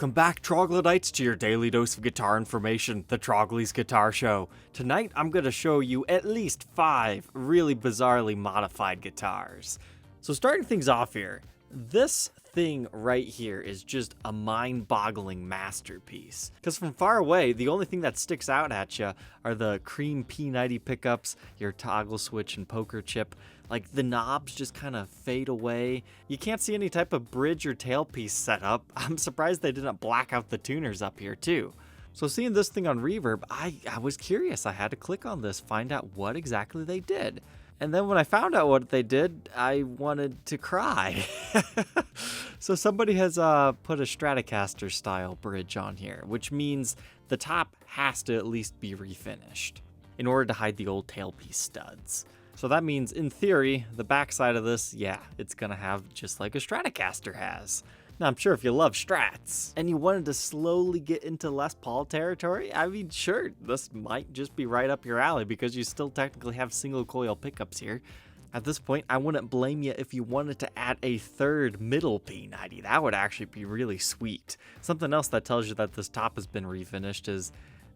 Welcome back, Troglodytes, to your daily dose of guitar information, the Trogly's Guitar Show. Tonight, I'm going to show you at least 5 really bizarrely modified guitars. So starting things off here, this thing right here is just a mind-boggling masterpiece. Because from far away, the only thing that sticks out at you are the cream P90 pickups, your toggle switch and poker chip. Like, the knobs just kind of fade away. You can't see any type of bridge or tailpiece setup. I'm surprised they didn't black out the tuners up here too. So seeing this thing on Reverb, I was curious. I had to click on this, find out what exactly they did. And then when I found out what they did, I wanted to cry. So somebody has put a Stratocaster style bridge on here, which means the top has to at least be refinished in order to hide the old tailpiece studs. So that means, in theory, the backside of this, yeah, it's gonna have just like a Stratocaster has. Now, I'm sure if you love Strats and you wanted to slowly get into Les Paul territory, I mean, sure, this might just be right up your alley because you still technically have single coil pickups here. At this point, I wouldn't blame you if you wanted to add a third middle P90. That would actually be really sweet. Something else that tells you that this top has been refinished is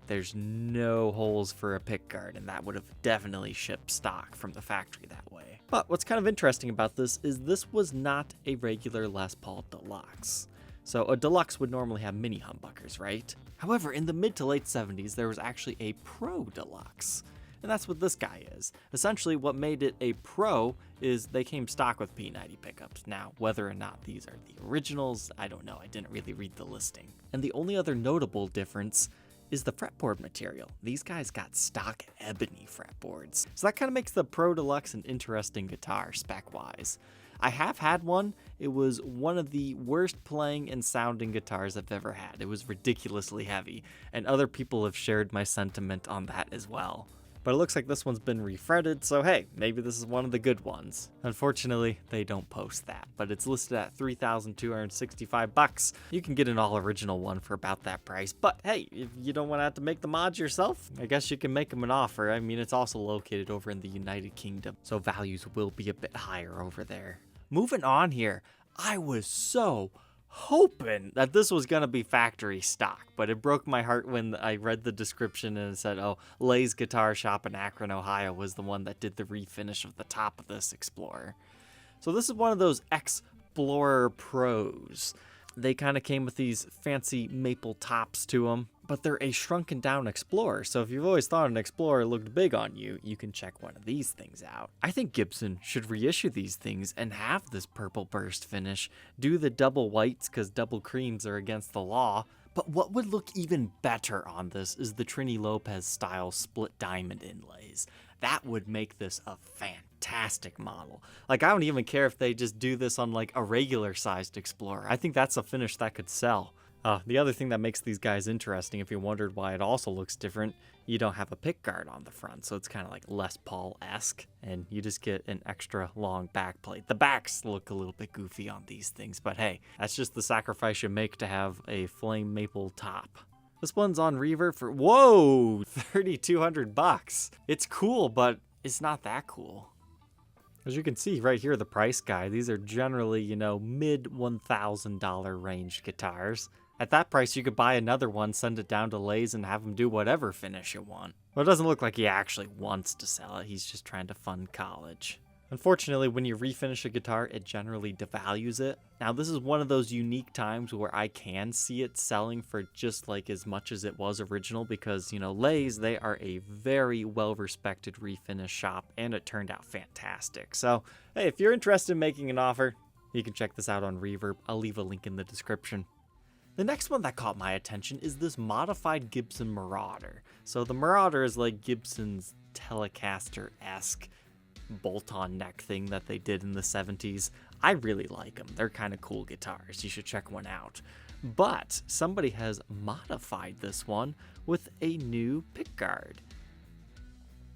there's no holes for a pickguard, and that would have definitely shipped stock from the factory that way. But what's kind of interesting about this is this was not a regular Les Paul Deluxe. So a Deluxe would normally have mini humbuckers, right? However, in the mid to late 70s, there was actually a Pro Deluxe. And that's what this guy is. Essentially, what made it a Pro is they came stock with P90 pickups. Now, whether or not these are the originals, I don't know. I didn't really read the listing. And the only other notable difference is the fretboard material. These guys got stock ebony fretboards. So that kind of makes the Pro Deluxe an interesting guitar spec-wise. I have had one. It was one of the worst playing and sounding guitars I've ever had. It was ridiculously heavy, and other people have shared my sentiment on that as well. But it looks like this one's been refretted, so hey, maybe this is one of the good ones. Unfortunately, they don't post that, but it's listed at $3,265. You can get an all-original one for about that price, but hey, if you don't want to have to make the mods yourself, I guess you can make them an offer. I mean, it's also located over in the United Kingdom, so values will be a bit higher over there. Moving on here, I was so hoping that this was going to be factory stock, but it broke my heart when I read the description and it said, oh, Lay's Guitar Shop in Akron, Ohio was the one that did the refinish of the top of this Explorer. So this is one of those x-plorer Pros. They kind of came with these fancy maple tops to them, but they're a shrunken down Explorer, so if you've always thought an Explorer looked big on you, you can check one of these things out. I think Gibson should reissue these things and have this purple burst finish, do the double whites because double creams are against the law, but what would look even better on this is the Trini Lopez style split diamond inlays. That would make this a fantastic model. Like, I don't even care if they just do this on like a regular sized Explorer. I think that's a finish that could sell. The other thing that makes these guys interesting, if you wondered why it also looks different, you don't have a pickguard on the front, so it's kind of like Les Paul-esque, and you just get an extra long back plate. The backs look a little bit goofy on these things, but hey, that's just the sacrifice you make to have a flame maple top. This one's on Reverb for, whoa, $3,200. It's cool, but it's not that cool. As you can see right here, the price guide, these are generally, you know, mid $1,000 range guitars. At that price, you could buy another one, send it down to Lay's, and have him do whatever finish you want. Well, it doesn't look like he actually wants to sell it. He's just trying to fund college. Unfortunately, when you refinish a guitar, it generally devalues it. Now, this is one of those unique times where I can see it selling for just like as much as it was original because, you know, Lay's, they are a very well-respected refinish shop, and it turned out fantastic. So, hey, if you're interested in making an offer, you can check this out on Reverb. I'll leave a link in the description. The next one that caught my attention is this modified Gibson Marauder. So the Marauder is like Gibson's Telecaster-esque bolt-on neck thing that they did in the 70s. I really like them. They're kind of cool guitars. You should check one out. But somebody has modified this one with a new pickguard.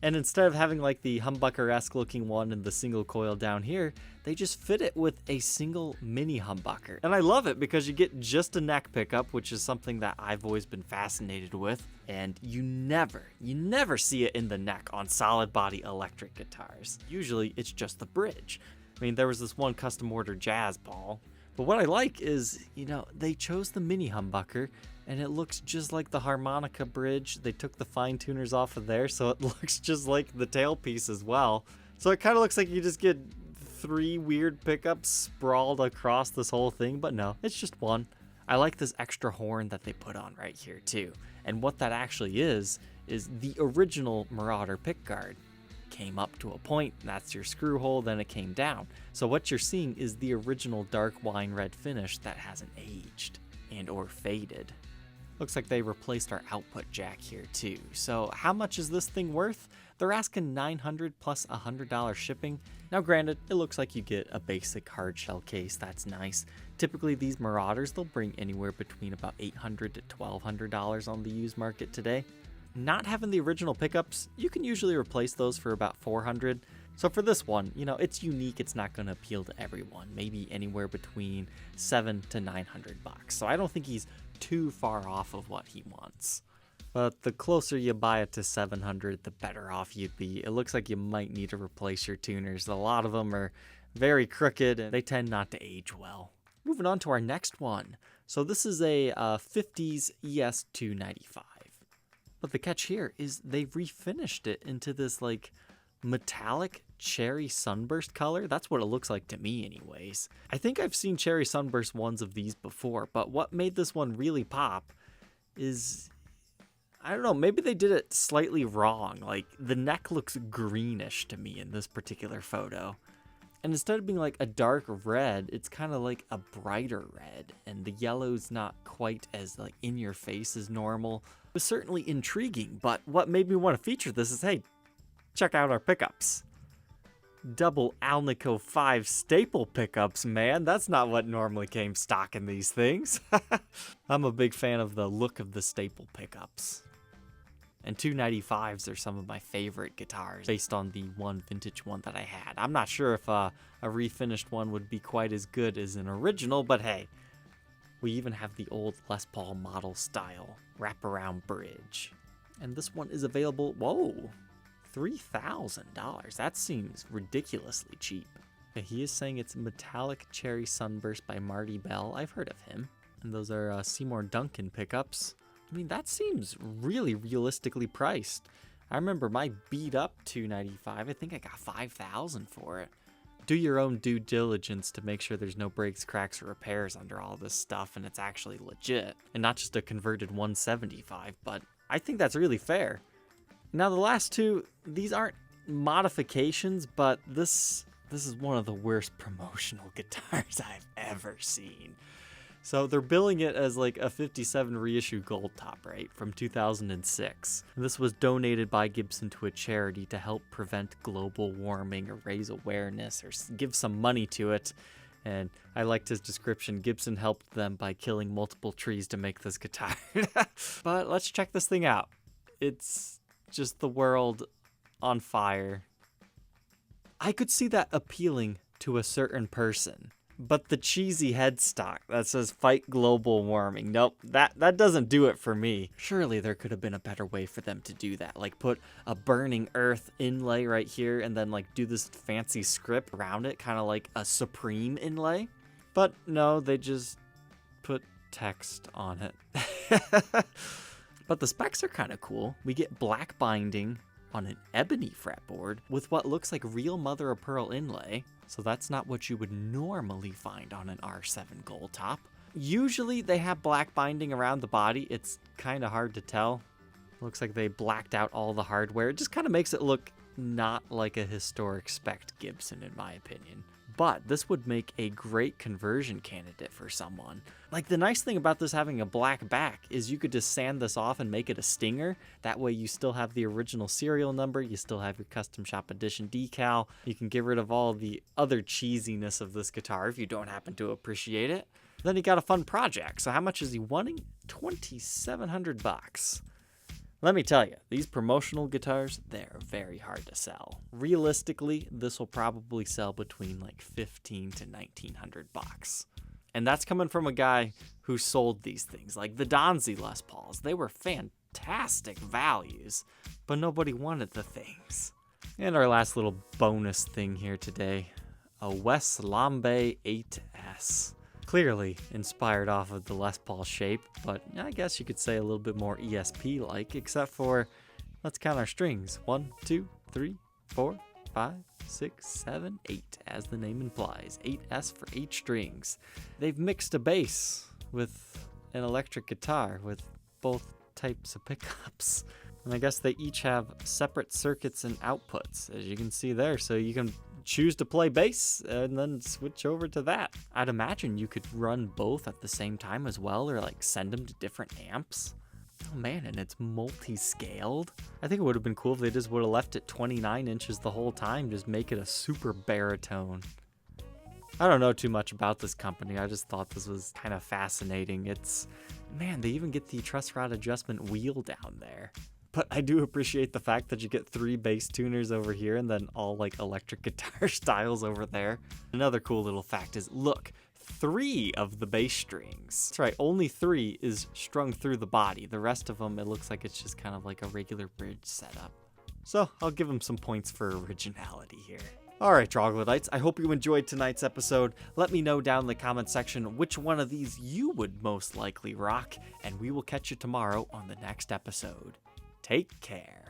And instead of having like the humbucker-esque looking one and the single coil down here, they just fit it with a single mini humbucker. And I love it because you get just a neck pickup, which is something that I've always been fascinated with. And you never see it in the neck on solid body electric guitars. Usually it's just the bridge. I mean, there was this one custom order Jazz Paul But what I like is, they chose the mini humbucker, and it looks just like the harmonica bridge. They took the fine tuners off of there, so it looks just like the tailpiece as well. So it kind of looks like you just get 3 weird pickups sprawled across this whole thing, but no, it's just one. I like this extra horn that they put on right here too. And what that actually is the original Marauder pickguard. Came up to a point, that's your screw hole, then it came down. So what you're seeing is the original dark wine red finish that hasn't aged and or faded. Looks like they replaced our output jack here too. So how much is this thing worth? They're asking $900 plus $100 shipping. Now granted, it looks like you get a basic hard shell case, that's nice. Typically these Marauders, they'll bring anywhere between about $800 to $1,200 on the used market today. Not having the original pickups, you can usually replace those for about $400. So for this one, it's unique, it's not going to appeal to everyone. Maybe anywhere between $700 to $900. So I don't think he's too far off of what he wants. But the closer you buy it to $700, the better off you'd be. It looks like you might need to replace your tuners. A lot of them are very crooked and they tend not to age well. Moving on to our next one. So this is a 50s ES295. But the catch here is they've refinished it into this like metallic cherry sunburst color. That's what it looks like to me anyways. I think I've seen cherry sunburst ones of these before, but what made this one really pop is, I don't know, maybe they did it slightly wrong. Like the neck looks greenish to me in this particular photo. And instead of being like a dark red, it's kind of like a brighter red, and the yellow's not quite as like in your face as normal. It was certainly intriguing, but what made me want to feature this is, hey, check out our pickups. Double Alnico 5 staple pickups, man. That's not what normally came stock in these things. I'm a big fan of the look of the staple pickups. And 295s are some of my favorite guitars based on the one vintage one that I had. I'm not sure if a refinished one would be quite as good as an original, but hey, we even have the old Les Paul model style wraparound bridge. And this one is available, whoa, $3,000. That seems ridiculously cheap. He is saying it's Metallic Cherry Sunburst by Marty Bell. I've heard of him. And those are Seymour Duncan pickups. I mean, that seems really realistically priced. I remember my beat up 295, I think I got $5,000 for it. Do your own due diligence to make sure there's no breaks, cracks, or repairs under all this stuff and it's actually legit. And not just a converted 175, but I think that's really fair. Now the last two, these aren't modifications, but this is one of the worst promotional guitars I've ever seen. So they're billing it as like a 57 reissue gold top, right, from 2006. And this was donated by Gibson to a charity to help prevent global warming or raise awareness or give some money to it. And I liked his description. Gibson helped them by killing multiple trees to make this guitar. But let's check this thing out. It's just the world on fire. I could see that appealing to a certain person. But the cheesy headstock that says fight global warming, nope, that doesn't do it for me. Surely there could have been a better way for them to do that. Like put a burning earth inlay right here and then like do this fancy script around it, kind of like a Supreme inlay. But no, they just put text on it. But the specs are kind of cool. We get black binding on an ebony fretboard with what looks like real mother of pearl inlay. So that's not what you would normally find on an R7 gold top. Usually they have black binding around the body. It's kind of hard to tell. Looks like they blacked out all the hardware. It just kind of makes it look not like a historic spec Gibson in my opinion. But this would make a great conversion candidate for someone. Like the nice thing about this having a black back is you could just sand this off and make it a stinger. That way you still have the original serial number, you still have your custom shop edition decal. You can get rid of all the other cheesiness of this guitar if you don't happen to appreciate it. Then you got a fun project. So how much is he wanting? $2,700. Let me tell you, these promotional guitars, they're very hard to sell. Realistically, this will probably sell between like $1,500 to $1,900. And that's coming from a guy who sold these things. Like the Donzi Les Pauls, they were fantastic values, but nobody wanted the things. And our last little bonus thing here today, a Wes Lambe 8S. Clearly inspired off of the Les Paul shape, but I guess you could say a little bit more ESP-like, except for, let's count our strings. 1, 2, 3, 4, 5, 6, 7, 8, as the name implies. 8S for 8 strings. They've mixed a bass with an electric guitar with both types of pickups. And I guess they each have separate circuits and outputs, as you can see there, so you can choose to play bass and then switch over to that. I'd imagine you could run both at the same time as well, or like send them to different amps. Oh man, and it's multi-scaled. I think it would have been cool if they just would have left it 29 inches the whole time, just make it a super baritone. I don't know too much about this company, I just thought this was kind of fascinating. Man, they even get the truss rod adjustment wheel down there. But I do appreciate the fact that you get 3 bass tuners over here and then all like electric guitar styles over there. Another cool little fact is, look, 3 of the bass strings. That's right, only 3 is strung through the body. The rest of them, it looks like it's just kind of like a regular bridge setup. So I'll give them some points for originality here. Alright, Troglodytes, I hope you enjoyed tonight's episode. Let me know down in the comment section which one of these you would most likely rock, and we will catch you tomorrow on the next episode. Take care.